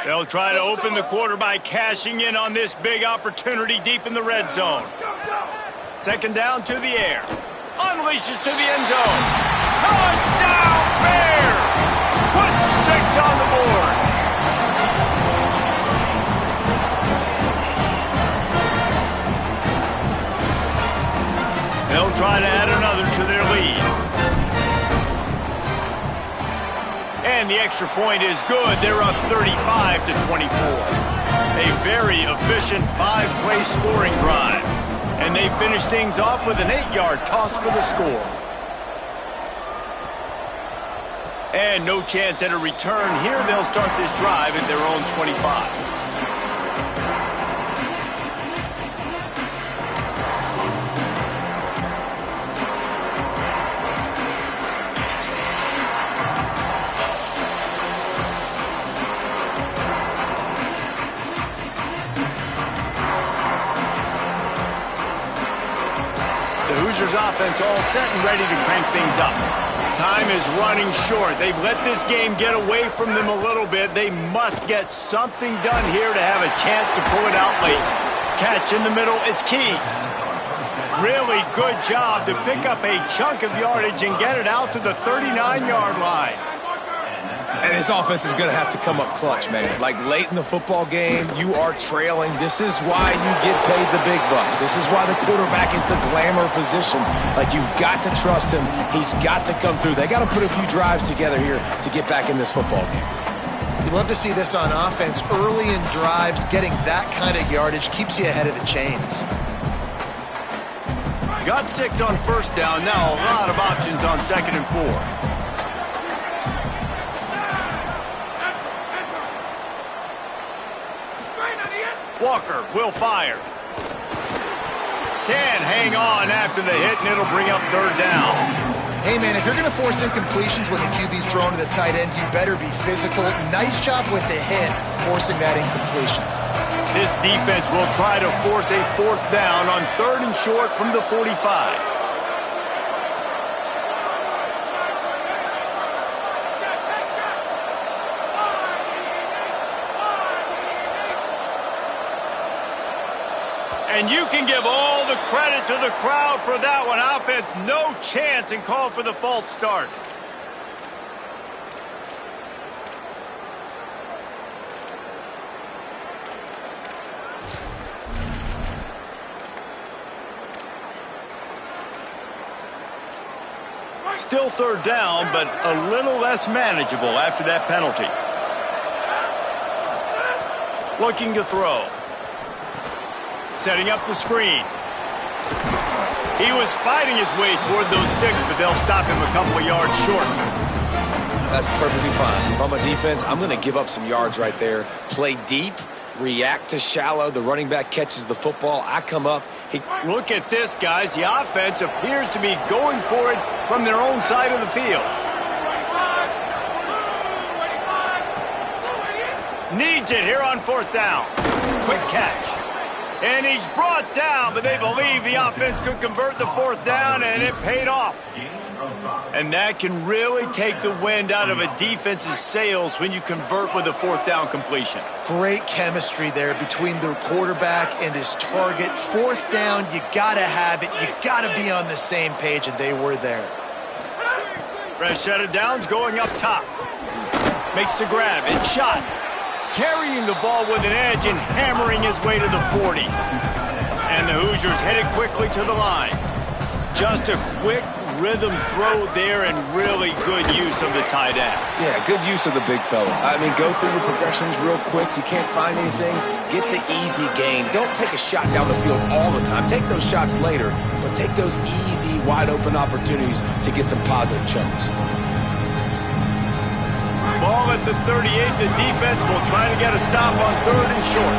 They'll try to open the quarter by cashing in on this big opportunity deep in the red zone. 2nd down to the air. Unleashes to the end zone. Touchdown Bears! Put 6 on the board. They'll try to add another to their lead. And the extra point is good. They're up 35-24. A very efficient 5-play scoring drive. And they finish things off with an 8-yard toss for the score. And no chance at a return here. They'll start this drive at their own 25. The Hoosiers offense all set and ready to crank things up. Time is running short. They've let this game get away from them a little bit. They must get something done here to have a chance to pull it out late. Catch in the middle, it's Keys. Really good job to pick up a chunk of yardage and get it out to the 39-yard line. And this offense is going to have to come up clutch, man. Like late in the football game, you are trailing. This is why you get paid the big bucks. This is why the quarterback is the glamour position. Like, you've got to trust him. He's got to come through. They got to put a few drives together here to get back in this football game. You love to see this on offense. Early in drives, getting that kind of yardage keeps you ahead of the chains. Got 6 on first down. Now a lot of options on 2nd and 4. Walker will fire. Can hang on after the hit, and it'll bring up 3rd down. Hey, man, if you're going to force incompletions when the QB's thrown to the tight end, you better be physical. Nice job with the hit, forcing that incompletion. This defense will try to force a 4th down on 3rd and short from the 45. And you can give all the credit to the crowd for that one. Offense, no chance, and call for the false start. Still 3rd down, but a little less manageable after that penalty. Looking to throw. Setting up the screen. He was fighting his way toward those sticks, but they'll stop him a couple of yards short. That's perfectly fine. If I'm a defense, I'm going to give up some yards right there. Play deep, react to shallow. The running back catches the football. I come up. Look at this, guys. The offense appears to be going for it from their own side of the field. Needs it here on 4th down. Quick catch. And he's brought down, but they believe the offense could convert the 4th down, and it paid off. And that can really take the wind out of a defense's sails when you convert with a 4th down completion. Great chemistry there between the quarterback and his target. 4th down, you got to have it. You got to be on the same page, and they were there. Fresh set of downs going up top. Makes the grab. It's shot. Carrying the ball with an edge and hammering his way to the 40. And the Hoosiers headed quickly to the line. Just a quick rhythm throw there and really good use of the tight end. Yeah, good use of the big fella. I mean, go through your progressions real quick. You can't find anything. Get the easy gain. Don't take a shot down the field all the time. Take those shots later, but take those easy, wide-open opportunities to get some positive chunks. Ball at the 38. The defense will try to get a stop on 3rd and short.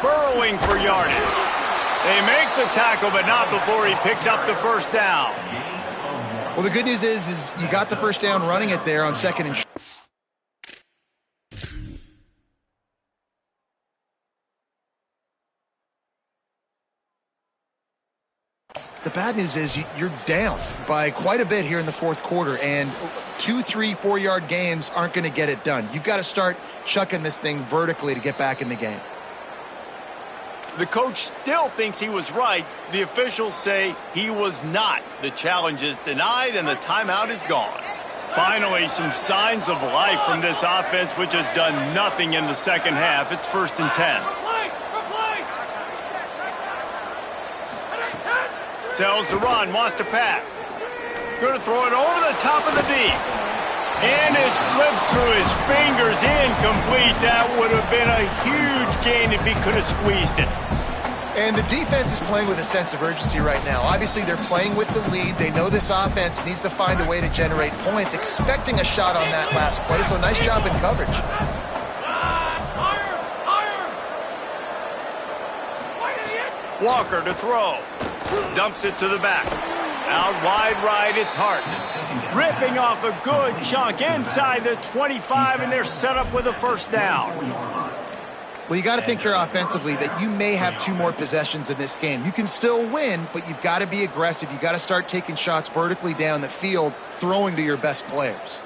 Burrowing for yardage. They make the tackle, but not before he picks up the 1st down. Well, the good news is you got the 1st down running it there on 2nd and short. The bad news is you're down by quite a bit here in the 4th quarter, and 2, 3, 4-yard gains aren't going to get it done. You've got to start chucking this thing vertically to get back in the game. The coach still thinks he was right. The officials say he was not. The challenge is denied, and the timeout is gone. Finally, some signs of life from this offense, which has done nothing in the 2nd half. It's 1st and 10. Tells to run, wants to pass. Going to throw it over the top of the deep. And it slips through his fingers, incomplete. That would have been a huge gain if he could have squeezed it. And the defense is playing with a sense of urgency right now. Obviously, they're playing with the lead. They know this offense needs to find a way to generate points, expecting a shot on that last play. So nice job in coverage. Walker to throw. Dumps it to the back. Out wide right, it's Hart. Ripping off a good chunk inside the 25, and they're set up with a first down. Well, you got to think here offensively that you may have 2 more possessions in this game. You can still win, but you've got to be aggressive. You got to start taking shots vertically down the field, throwing to your best players.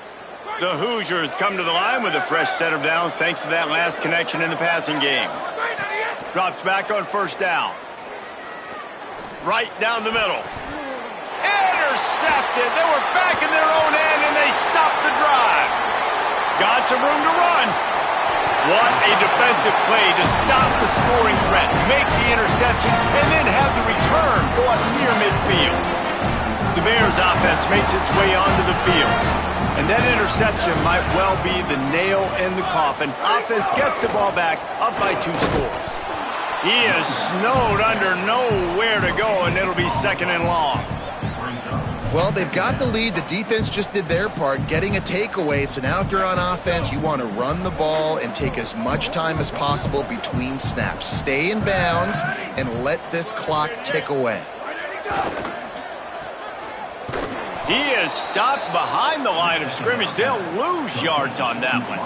The Hoosiers come to the line with a fresh set of downs thanks to that last connection in the passing game. Drops back on first down. Right down the middle. Intercepted. They were back in their own end, and they stopped the drive. Got some room to run. What a defensive play to stop the scoring threat, make the interception, and then have the return go up near midfield. The Bears offense makes its way onto the field. And that interception might well be the nail in the coffin. Offense gets the ball back, up by 2 scores. He is snowed under, nowhere to go, and it'll be second and long. Well, they've got the lead. The defense just did their part, getting a takeaway. So now if you're on offense, you want to run the ball and take as much time as possible between snaps. Stay in bounds and let this clock tick away. He is stopped behind the line of scrimmage. They'll lose yards on that one.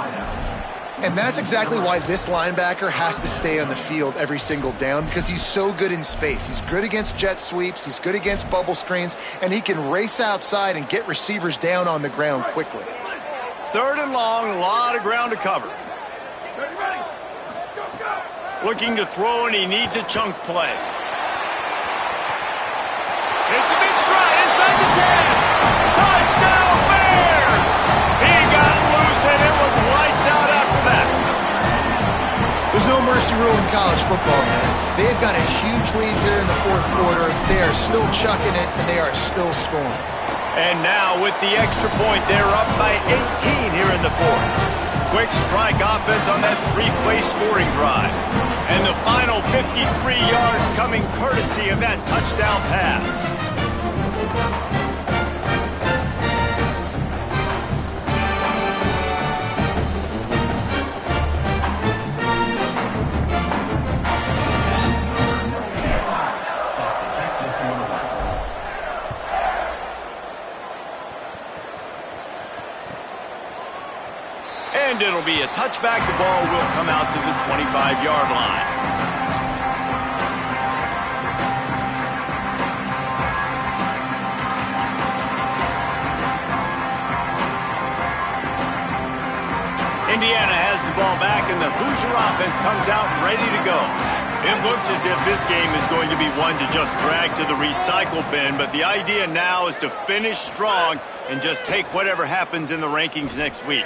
And that's exactly why this linebacker has to stay on the field every single down, because he's so good in space. He's good against jet sweeps, he's good against bubble screens, and he can race outside and get receivers down on the ground quickly. Third and long, a lot of ground to cover. Looking to throw, and he needs a chunk play. It's a big stride inside the 10. Touchdown Bears! He got loose, and it was lights out after that. There's no mercy rule in college football, man. They've got a huge lead here in the 4th quarter. They are still chucking it, and they are still scoring. And now with the extra point, they're up by 18 here in the 4th. Quick strike offense on that 3-play scoring drive. And the final 53 yards coming courtesy of that touchdown pass. And it'll be a touchback. The ball will come out to the 25-yard line. Indiana has the ball back, and the Hoosier offense comes out ready to go. It looks as if this game is going to be one to just drag to the recycle bin, but the idea now is to finish strong and just take whatever happens in the rankings next week.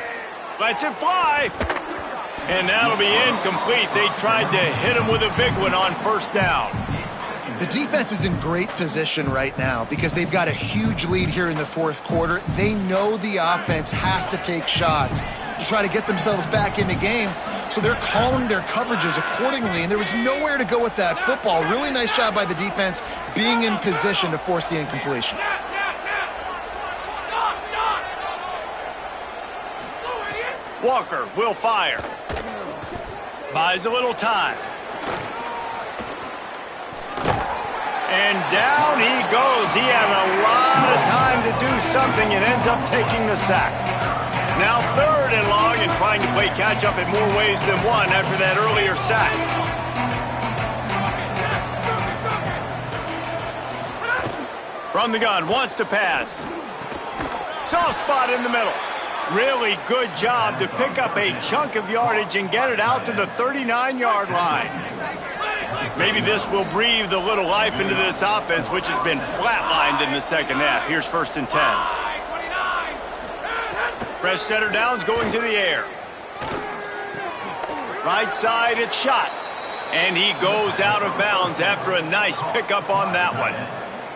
Lets it fly. And that'll be incomplete. They tried to hit him with a big one on first down. The defense is in great position right now because they've got a huge lead here in the 4th quarter. They know the offense has to take shots to try to get themselves back in the game. So they're calling their coverages accordingly, and there was nowhere to go with that football. Really nice job by the defense being in position to force the incompletion. Walker will fire. Buys a little time. And down he goes. He had a lot of time to do something and ends up taking the sack. Now 3rd and long and trying to play catch up in more ways than one after that earlier sack. From the gun, wants to pass. Soft spot in the middle. Really good job to pick up a chunk of yardage and get it out to the 39-yard line. Maybe this will breathe a little life into this offense, which has been flatlined in the 2nd half. Here's 1st and 10. Fresh center downs going to the air. Right side, it's shot. And he goes out of bounds after a nice pickup on that one.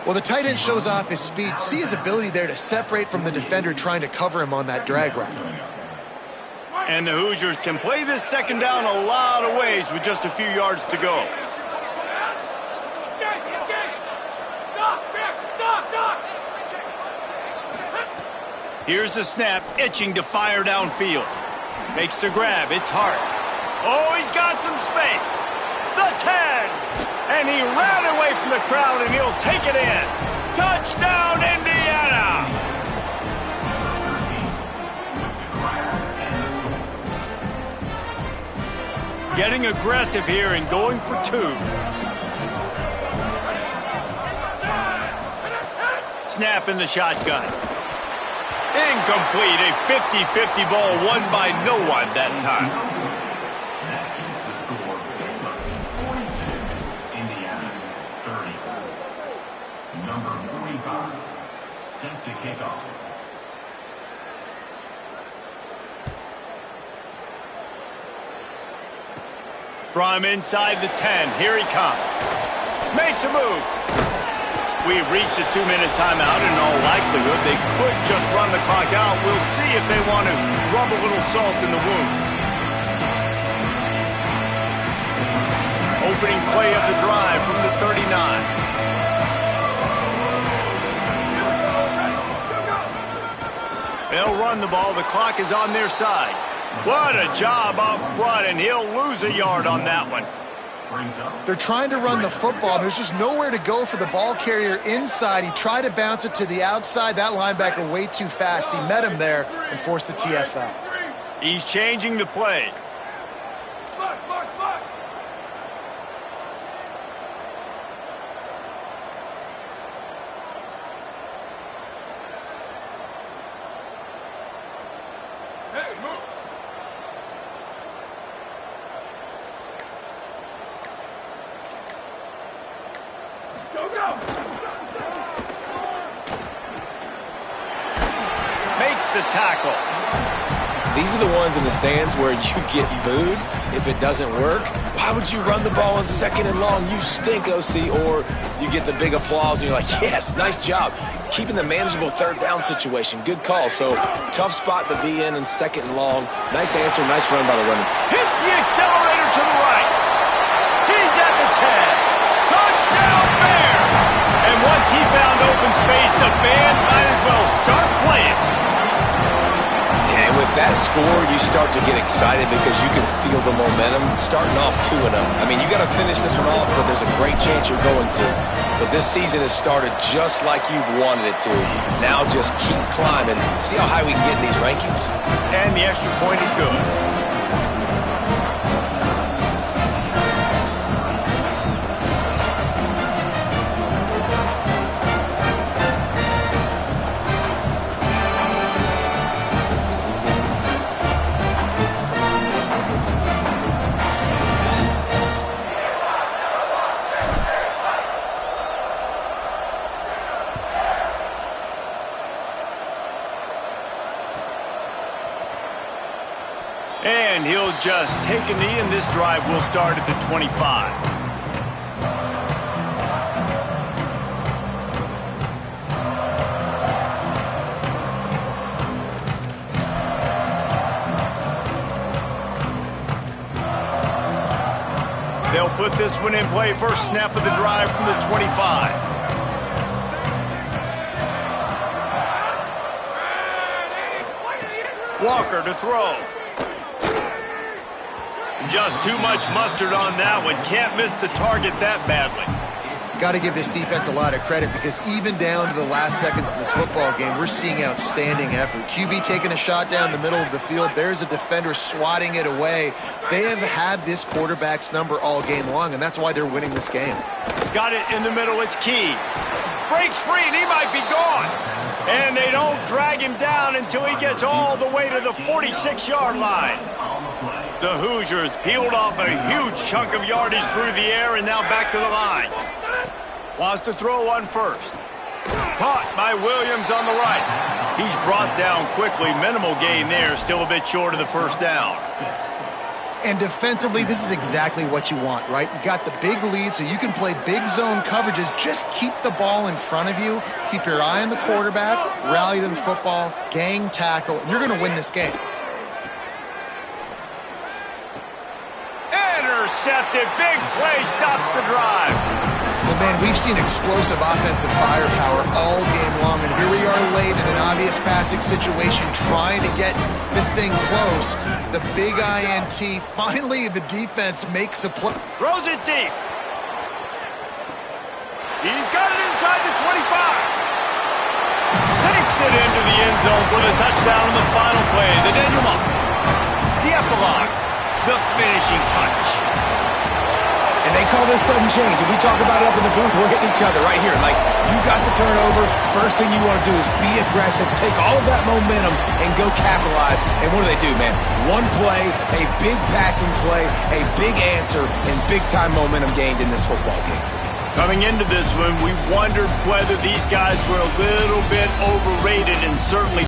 Well, the tight end shows off his speed. See his ability there to separate from the defender trying to cover him on that drag route. And the Hoosiers can play this 2nd down a lot of ways with just a few yards to go. Here's the snap, itching to fire downfield. Makes the grab, it's Hart. Oh, he's got some space. The 10! And he ran away from the crowd, and he'll take it in. Touchdown, Indiana! Getting aggressive here and going for 2. Snap in the shotgun. Incomplete, a 50-50 ball won by no one that time. That is the score. 42, Indiana 30. Number 45, set to kick off. From inside the 10, here he comes. Makes a move. We've reached a 2-minute timeout, and in all likelihood, they could just run the clock out. We'll see if they want to rub a little salt in the wound. Opening play of the drive from the 39. They'll run the ball. The clock is on their side. What a job up front, and he'll lose a yard on that one. They're trying to run the football. There's just nowhere to go for the ball carrier inside. He tried to bounce it to the outside. That linebacker way too fast. He met him there and forced the TFL. He's changing the play. Makes the tackle. These are the ones in the stands where you get booed if it doesn't work. Why would you run the ball on 2nd and long? You stink, OC. Or you get the big applause and you're like, yes, nice job. Keeping the manageable 3rd down situation. Good call. So tough spot to be in 2nd and long. Nice answer, nice run by the runner. Hits the accelerator to the right. He's at the 10. Touchdown Bears! And once he found open space, the band might as well start playing. And with that score, you start to get excited because you can feel the momentum starting off 2-0. I mean, you got to finish this one off, but there's a great chance you're going to. But this season has started just like you've wanted it to. Now just keep climbing. See how high we can get in these rankings. And the extra point is good. And he'll just take a knee, and this drive will start at the 25. They'll put this one in play. First snap of the drive from the 25. Walker to throw. Just too much mustard on that one. Can't miss the target that badly. Got to give this defense a lot of credit because even down to the last seconds in this football game, we're seeing outstanding effort. QB taking a shot down the middle of the field. There's a defender swatting it away. They have had this quarterback's number all game long, and that's why they're winning this game. Got it in the middle. It's Keys. Breaks free, and he might be gone. And they don't drag him down until he gets all the way to the 46-yard line. The Hoosiers peeled off a huge chunk of yardage through the air and now back to the line. Wants to throw one first. Caught by Williams on the right. He's brought down quickly. Minimal gain there. Still a bit short of the first down. And defensively, this is exactly what you want, right? You got the big lead, so you can play big zone coverages. Just keep the ball in front of you. Keep your eye on the quarterback. Rally to the football. Gang tackle. And you're going to win this game. Intercepted. Big play stops the drive. Well, man, And we've seen explosive offensive firepower all game long, and here we are late in an obvious passing situation trying to get this thing close. The big INT, finally the defense makes a play. Throws it deep. He's got it inside the 25. Takes it into the end zone for the touchdown on the final play. The denouement. The epilogue. The finishing touch. And they call this sudden change. And we talk about it up in the booth. We're hitting each other right here. Like, you got the turnover. First thing you want to do is be aggressive, take all of that momentum, and go capitalize. And what do, man? One play, a big passing play, a big answer, and big-time momentum gained in this football game. Coming into this one, we wondered whether these guys were a little bit overrated, and certainly